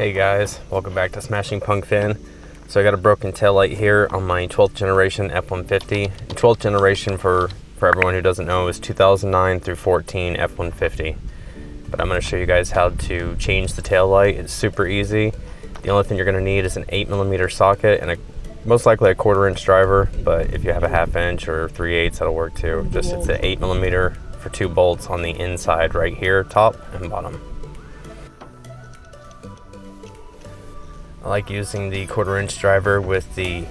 Hey guys, welcome back to Smashing Punk Fin. So I got a broken taillight here on my 12th generation F-150. 12th generation, for everyone who doesn't know, is 2009 through 14 F-150. But I'm going to show you guys how to change the taillight. It's super easy. The only thing you're going to need is an 8mm socket and most likely a 1/4" driver, but if you have a 1/2 inch or 3/8, that'll work too. Just it's an 8mm for 2 bolts on the inside right here, top and bottom. I like using the 1/4" driver with the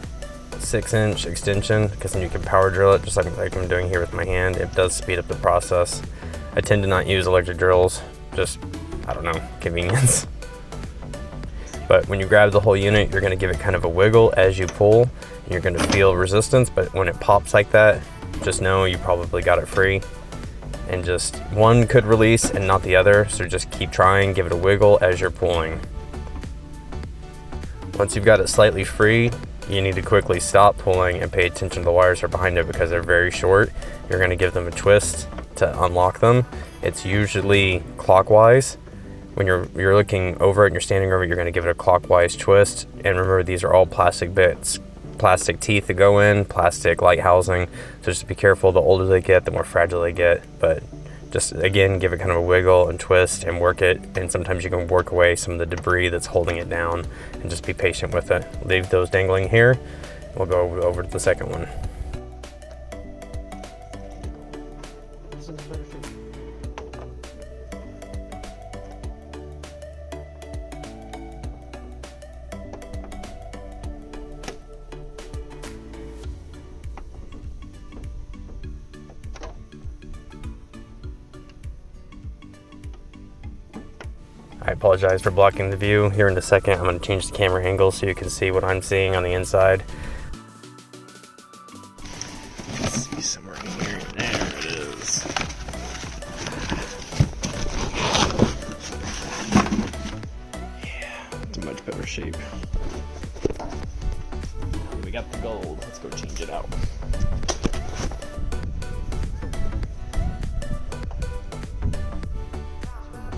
6-inch extension because then you can power drill it just like I'm doing here with my hand. It does speed up the process. I tend to not use electric drills, just, I don't know, convenience. But when you grab the whole unit, you're going to give it kind of a wiggle as you pull, and you're going to feel resistance, but when it pops like that, just know you probably got it free. And just one could release and not the other, so just keep trying, give it a wiggle as you're pulling. Once you've got it slightly free, you need to quickly stop pulling and pay attention to the wires that are behind it because they're very short. You're going to give them a twist to unlock them. It's usually clockwise. When you're looking over it and you're standing over it, you're going to give it a clockwise twist. And remember, these are all plastic bits, plastic teeth that go in, plastic light housing. So just be careful. The older they get, the more fragile they get. But just, again, give it kind of a wiggle and twist and work it. And sometimes you can work away some of the debris that's holding it down and just be patient with it. Leave those dangling here. We'll go over to the second one. I apologize for blocking the view. Here in a second, I'm going to change the camera angle so you can see what I'm seeing on the inside. Let's see somewhere in here. There it is. Yeah, it's in much better shape. We got the gold. Let's go change it out.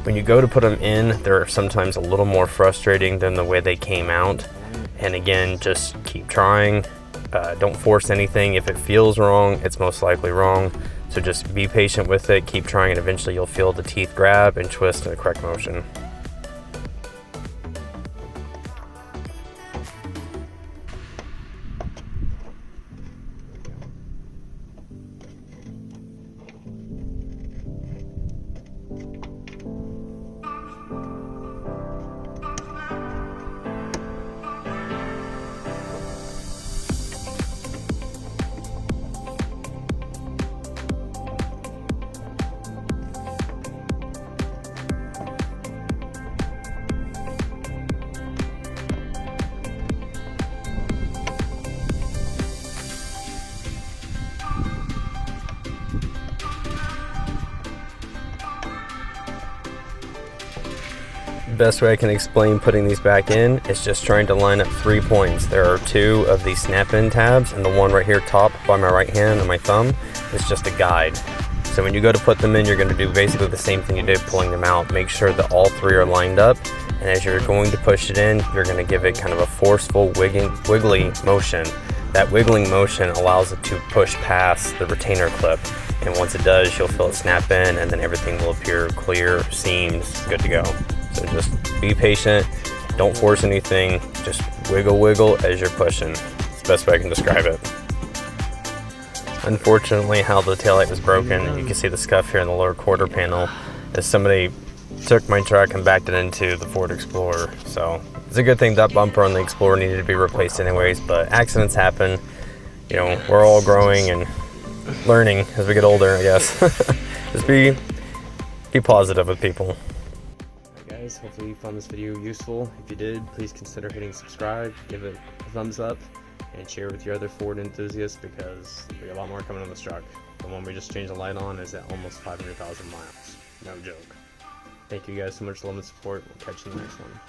When you go to put them in, they're sometimes a little more frustrating than the way they came out. And again, just keep trying. Don't force anything. If it feels wrong, it's most likely wrong. So just be patient with it, keep trying, and eventually you'll feel the teeth grab and twist in the correct motion. Best way I can explain putting these back in is just trying to line up 3 points. There are 2 of these snap-in tabs, and the one right here top by my right hand and my thumb is just a guide. So when you go to put them in, you're going to do basically the same thing you did pulling them out. Make sure that all 3 are lined up, and as you're going to push it in, you're going to give it kind of a forceful wiggly motion. That wiggling motion allows it to push past the retainer clip, and once it does, you'll feel it snap in, and then everything will appear clear, seams, good to go. So just be patient, don't force anything, just wiggle as you're pushing. It's the best way I can describe it. Unfortunately, how the taillight was broken, you can see the scuff here in the lower quarter panel, is somebody took my truck and backed it into the Ford Explorer. So it's a good thing that bumper on the Explorer needed to be replaced anyways, but accidents happen. You know, we're all growing and learning as we get older, I guess. Just be positive with people. Guys, hopefully you found this video useful. If you did, please consider hitting subscribe, give it a thumbs up, and share with your other Ford enthusiasts because we got a lot more coming on this truck. The one we just changed the light on is at almost 500,000 miles. No joke. Thank you guys so much for the love and support. We'll catch you in the next one.